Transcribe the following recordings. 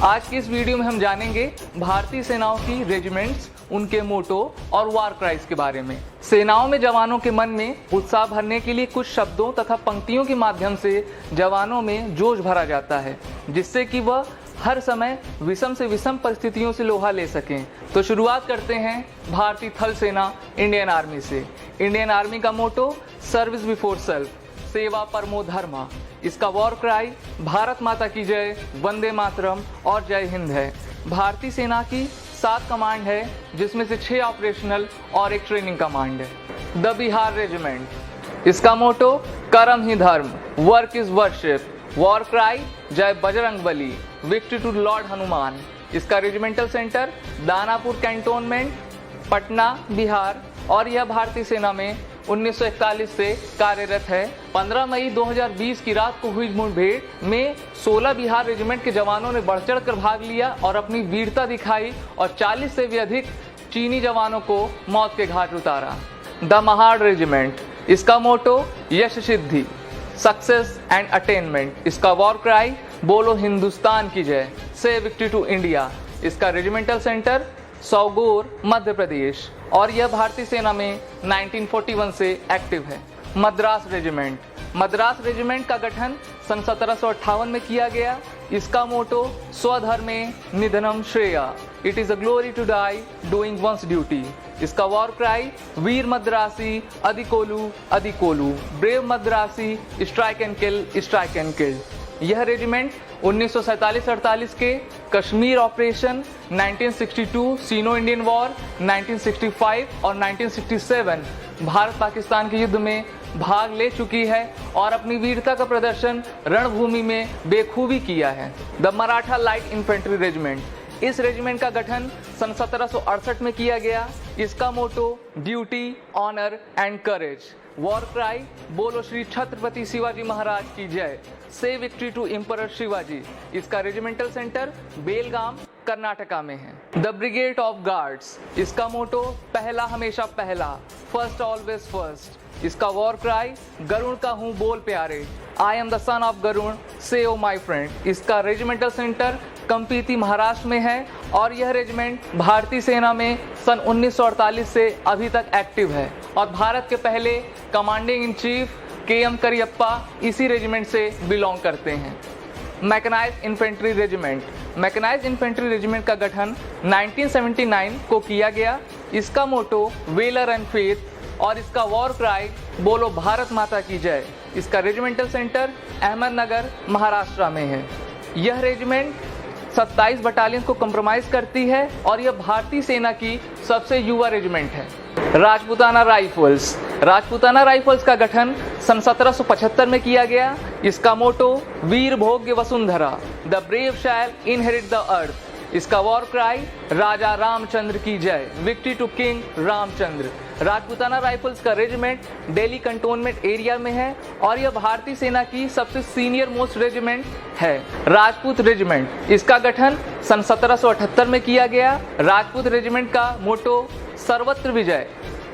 आज की इस वीडियो में हम जानेंगे भारतीय सेनाओं की रेजिमेंट्स, उनके मोटो और वार क्राइज के बारे में। सेनाओं में जवानों के मन में उत्साह भरने के लिए कुछ शब्दों तथा पंक्तियों के माध्यम से जवानों में जोश भरा जाता है, जिससे कि वह हर समय विषम से विषम परिस्थितियों से लोहा ले सकें। तो शुरुआत करते हैं भारतीय थल सेना इंडियन आर्मी से। इंडियन आर्मी का मोटो सर्विस बिफोर सेल्फ, सेवा परमो धर्मा। इसका वॉर क्राई भारत माता की जय, वंदे मातरम और जय हिंद है। भारतीय सेना की 7 कमांड है, जिसमें से 6 ऑपरेशनल और 1 ट्रेनिंग कमांड है। द बिहार रेजिमेंट, इसका मोटो कर्म ही धर्म, work is worship. War cry जय Bajrangbali, victory to lord Hanuman. इसका regimental centre Danapur cantonment, Patna, Bihar, और यह भारतीय सेना में 1941 से कार्यरत है। 15 मई 2020 की रात को हुई मुठभेड़ में 16 बिहार रेजिमेंट के जवानों ने बढ़ चढ़ कर भाग लिया और अपनी वीरता दिखाई और 40 से भी अधिक चीनी जवानों को मौत के घाट उतारा। द महाड़ रेजिमेंट, इसका मोटो यश सिद्धि, सक्सेस एंड अटेनमेंट। इसका वॉर क्राई बोलो हिंदुस्तान की जय, से विक्ट्री टू इंडिया। इसका रेजिमेंटल सेंटर सौगोर, मध्य प्रदेश, और यह भारतीय सेना में 1941 से एक्टिव है। मद्रास रेजिमेंट, मद्रास रेजिमेंट का गठन सन 1758 में किया गया। इसका मोटो स्वधर्मे निधनम श्रेया, it is a glory to die doing one's duty. इसका वॉर क्राई वीर मद्रासी अधिकोलू अधिकोलू, brave Madrasi strike and kill, strike and kill. यह रेजिमेंट 1947-48 के Kashmir operation, 1962 Sino Indian war, 1965 और 1967 भारत पाकिस्तान के युद्ध में भाग ले चुकी है और अपनी वीरता का प्रदर्शन रणभूमि में बेखूबी किया है। The Maratha light infantry regiment, इस रेजिमेंट का गठन सन 1768 में किया गया। इसका motto duty, honour and courage. War cry बोलो श्री छत्रपति शिवाजी महाराज की जय, say victory to emperor Shivaji. इसका रेजिमेंटल सेंटर बेलगाम, कर्नाटका में है। द ब्रिगेड ऑफ गार्ड्स, इसका मोटो पहला हमेशा पहला, फर्स्ट ऑलवेज फर्स्ट। इसका वॉर क्राई गरुण का हूँ बोल प्यारे, I am the son of Garud, say O my friend. इसका रेजिमेंटल सेंटर कंपीती, महाराष्ट्र में है और यह रेजिमेंट भारतीय सेना में सन 1948 से अभी तक एक्टिव है और भारत के पहले commanding in chief KM Cariappa इसी रेजिमेंट से बिलोंग करते हैं। Mechanised infantry regiment, mechanised infantry regiment का गठन 1979 को किया गया। इसका मोटो वेलर एंड फेथ और इसका वॉर क्राई बोलो भारत माता की जय। इसका रेजिमेंटल सेंटर अहमदनगर, महाराष्ट्र में है। यह रेजिमेंट 27 बटालियन को कंप्रोमाइज करती है और यह भारतीय सेना की सबसे युवा रेजिमेंट है। राजपूताना राइफल्स, राजपूताना राइफल्स का गठन सन 1775 में किया गया। इसका मोटो वीर भोग्य वसुंधरा, the brave shall inherit the earth. इसका वॉर क्राई राजा रामचंद्र की जय, victory to king Ramchandra. Rajputana rifles का रेजिमेंट दिल्ली कंटोनमेंट एरिया में है और यह भारतीय सेना की सबसे सीनियर मोस्ट रेजिमेंट है। राजपूत रेजिमेंट, इसका गठन सन 1778 में किया गया। राजपूत रेजिमेंट का मोटो सर्वत्र विजय,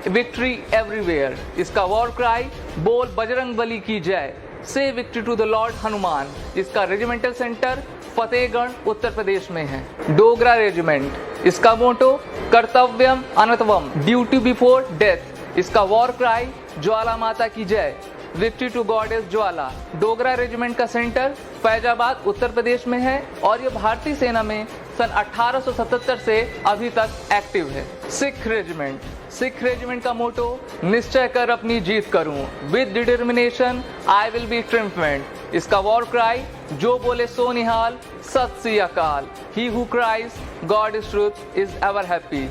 विक्ट्री एवरीवेयर। इसका वॉर क्राई बोल बजरंगबली की जय, say victory to the lord Hanuman. इसका रेजिमेंटल सेंटर फतेहगढ़, उत्तर प्रदेश में है। डोगरा रेजिमेंट, इसका मोटो कर्तव्यम अनतवम, ड्यूटी बिफोर डेथ। इसका वॉर क्राई ज्वाला माता की जय, victory to goddess Jwala. Dogra regiment का सेंटर फैजाबाद, उत्तर प्रदेश में है और यह भारतीय सेना में सन 1877 से अभी तक एक्टिव है। सिख रेजिमेंट, सिख रेजिमेंट का मोटो निश्चय कर अपनी जीत करूं, with determination I will be triumphant. इसका वॉर क्राई जो बोले सो निहाल, सत श्री अकाल, he who cries God is truth is ever happy.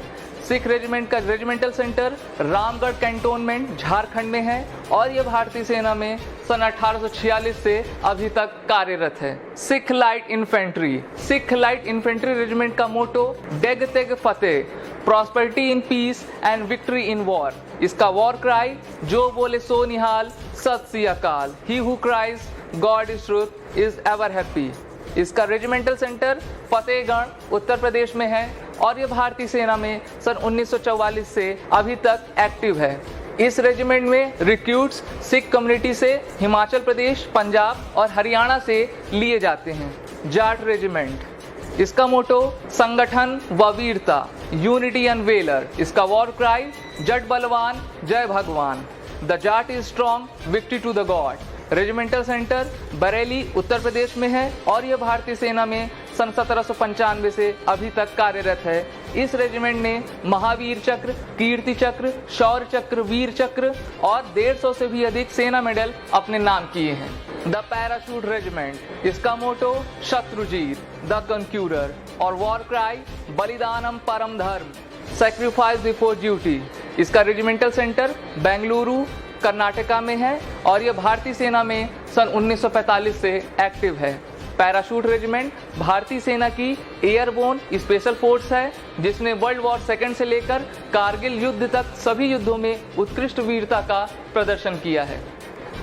Sikh regiment का regimental centre Ramgarh cantonment, Jharkhand में है और यह भारतीय सेना में सन 1846 से अभी तक कार्यरत है। Sikh light infantry, Sikh light infantry regiment का मोटो डेग तेग फतेह, prosperity in peace and victory in war. इसका वॉर क्राई जो बोले सो निहाल, सत श्री अकाल, he who cries God is truth is ever happy. इसका रेजिमेंटल सेंटर फतेहगढ़, उत्तर प्रदेश में है और यह भारतीय सेना में सन 1944 से अभी तक एक्टिव है। इस रेजिमेंट में रिक्रूट्स सिख कम्युनिटी से हिमाचल प्रदेश, पंजाब और हरियाणा से लिए जाते हैं। जाट रेजिमेंट, इसका मोटो संगठन व वीरता, यूनिटी एंड वेलर। इसका वॉर क्राई जट बलवान जय भगवान, the Jat is strong victory to the God. Regimental centre Bareilly Uttar Pradesh में है और यह भारतीय सेना में सन 1795 से अभी तक कार्यरत है। इस रेजिमेंट ने महावीर चक्र, कीर्ति चक्र, शौर्य चक्र, वीर चक्र और 150 से भी अधिक सेना मेडल अपने नाम किए हैं। द पैराशूट रेजिमेंट, इसका मोटो शत्रुजीत द कन्क्यूरर और वॉर क्राई बलिदानम परम धर्म, सैक्रिफाइस बिफोर ड्यूटी। इसका रेजिमेंटल सेंटर बेंगलुरु कर्नाटका में है और यह भारतीय सेना में सन 1945 से एक्टिव है। पैराशूट रेजिमेंट भारतीय सेना की एयरबोर्न स्पेशल फोर्स है जिसने वर्ल्ड वॉर सेकेंड से लेकर कारगिल युद्ध तक सभी युद्धों में उत्कृष्ट वीरता का प्रदर्शन किया है।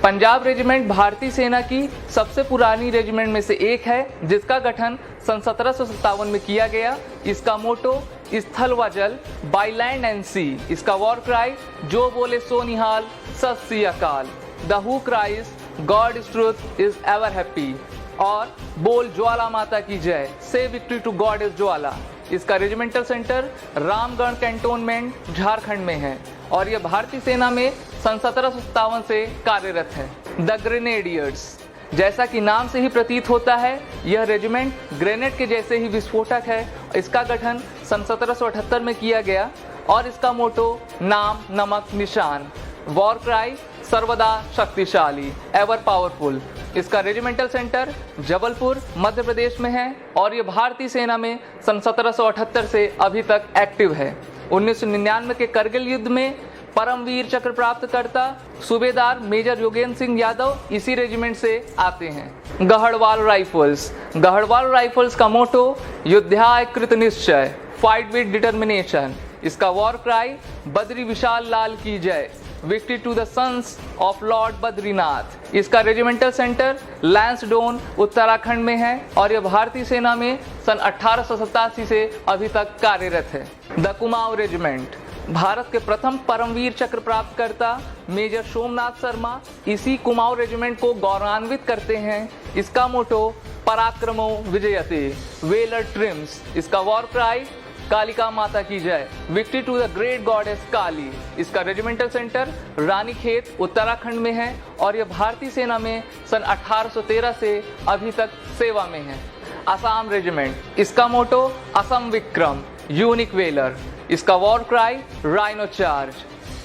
पंजाब रेजिमेंट भारतीय सेना की सबसे पुरानी रेजिमेंट में से एक है जिसका गठन सन 1757 में किया गया। इसका मोटो स्थल व जल, बाय लैंड एंड सी। इसका वॉर क्राई जो बोले सो निहाल, सत श्री अकाल, the who cries God is truth is ever happy और बोल ज्वाला माता की जय, say victory to God is ज्वाला। इसका regimental centre Ramgarh cantonment Jharkhand में है और यह भारतीय सेना में सन 1757 से कार्यरत है। द ग्रेनेडियर्स, जैसा कि नाम से ही प्रतीत होता है यह रेजिमेंट ग्रेनेड के जैसे ही विस्फोटक है। इसका गठन सन 1778 में किया गया और इसका मोटो नाम नमक निशान, वॉर क्राई सर्वदा शक्तिशाली एवर पावरफुल। इसका रेजिमेंटल सेंटर जबलपुर मध्य प्रदेश में है और यह भारतीय सेना में सन 1778 से अभी तक एक्टिव है। 1999 के करगिल युद्ध में परमवीर चक्र प्राप्त करता सूबेदार मेजर योगेंद्र सिंह यादव इसी रेजिमेंट से आते हैं। गढ़वाल राइफल्स, गढ़वाल राइफल्स का मोटो युद्धाय कृत निश्चय, फाइट विद डिटर्मिनेशन। इसका वॉर क्राई बद्री विशाल लाल की जय, victory to the sons of lord Badrinath. इसका रेजिमेंटल सेंटर लैंसडोन उत्तराखंड में है और यह भारतीय सेना में सन 1887 से अभी तक कार्यरत है। द कुमाऊं रेजिमेंट, भारत के प्रथम परमवीर चक्र प्राप्त करता मेजर सोमनाथ शर्मा इसी कुमाऊं रेजिमेंट को गौरवान्वित करते हैं। इसका मोटो पराक्रमो विजयते, वेलर ट्रिम्स। इसका वॉर क्राई कालिका माता की जय, victory to the great goddess Kali. इसका रेजिमेंटल सेंटर रानीखेत उत्तराखंड में है और यह भारतीय सेना में सन 1813 से अभी तक सेवा में है। असम रेजिमेंट, इसका मोटो असम विक्रम, यूनिक वेलर। इसका war cry rhino charge.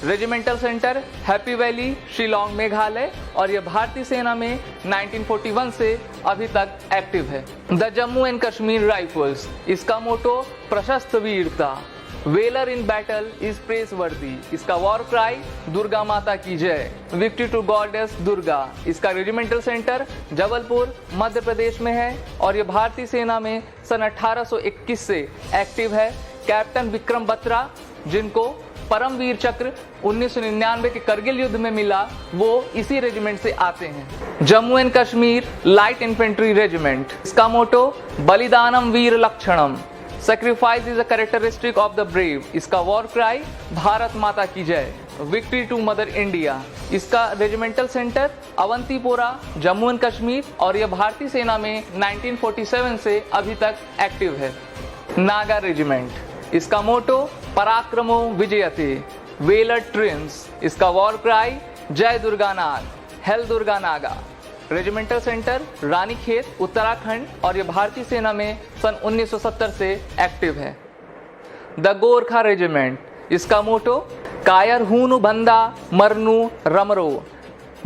Regimental centre happy valley Shillong Meghalaya और यह भारतीय सेना में 1941 से अभी तक एक्टिव है। The Jammu and Kashmir rifles, इसका मोटो प्रशस्त वीरता, वेलर इन बैटल इज प्रेसवर्दी। इसका वॉर क्राई दुर्गा माता की जय, विक्ट्री टू गॉडेस दुर्गा। इसका रेजिमेंटल सेंटर जबलपुर मध्य प्रदेश में है और यह भारतीय सेना में सन 1821 से एक्टिव है। कैप्टन विक्रम बत्रा जिनको परमवीर चक्र 1999 के करगिल युद्ध में मिला वो इसी रेजिमेंट से आते हैं। Jammu and Kashmir light infantry regiment, इसका मोटो बलिदानम वीर लक्षणम, sacrifice is a characteristic of the brave. इसका वॉर क्राई भारत माता की जय, विक्ट्री टू मदर इंडिया। इसका regimental centre Awantipora Jammu and Kashmir और यह भारतीय सेना में 1947 से अभी तक एक्टिव है। नागा रेजिमेंट, इसका मोटो पराक्रमो विजयते, वेलर ट्रिम्स। इसका वॉर क्राई जय Durga Naga, hail Durga Naga. Regimental centre Ranikhet Uttarakhand और यह भारतीय सेना में सन 1970 से एक्टिव है। द गोरखा रेजिमेंट, इसका मोटो कायर हूनु बंदा मरनु रमरो,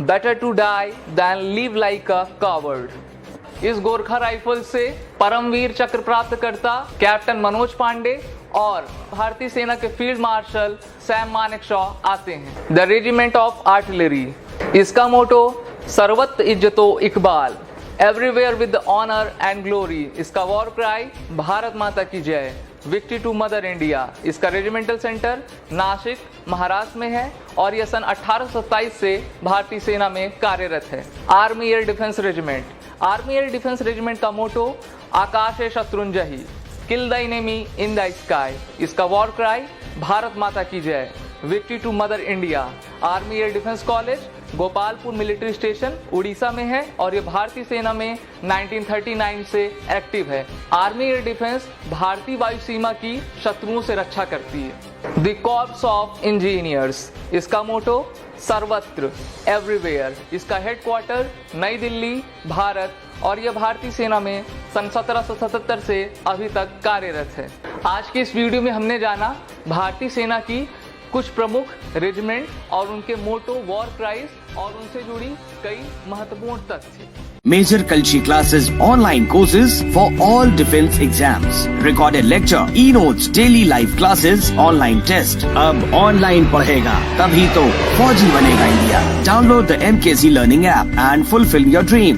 better to die than live like a coward. इस गोरखा राइफल से परमवीर चक्र प्राप्त करता कैप्टन मनोज पांडे और भारतीय सेना के फील्ड मार्शल सैम मानेकशॉ आते हैं। द रेजिमेंट ऑफ आर्टिलरी, इसका मोटो सर्वत्र इज्जतो इकबाल, everywhere with honour and glory. इसका वॉर क्राई भारत माता की जय, विक्ट्री टू मदर इंडिया। इसका रेजिमेंटल सेंटर नासिक महाराष्ट्र में है और यह सन 1827 से भारतीय सेना में कार्यरत है। Army air defence regiment, army air defence regiment का मोटो आकाशे शत्रुंजयी, kill the enemy in the sky. इसका वॉर क्राई भारत माता की जय, victory to mother India. Army air defence college Gopalpur military station Orissa में है और ये भारतीय सेना में 1939 से एक्टिव है। आर्मी एयर डिफेंस भारतीय वायु सीमा की शत्रुओं से रक्षा करती है। द कॉर्प्स ऑफ इंजीनियर्स, इसका मोटो सर्वत्र एवरीवेयर। इसका हेडक्वार्टर नई दिल्ली भारत और यह भारतीय सेना में सन 1777 से अभी तक कार्यरत है। आज की इस वीडियो में हमने जाना भारतीय सेना की कुछ प्रमुख रेजिमेंट और उनके मोटो, वॉर क्राइज और उनसे जुड़ी कई महत्वपूर्ण तथ्य। Major Kalshi classes, online courses for all defense exams, recorded lecture, e-notes, daily live classes, online test। अब online पढ़ेगा तभी तो फौजी बनेगा India. Download the MKC Learning app and fulfill your dream।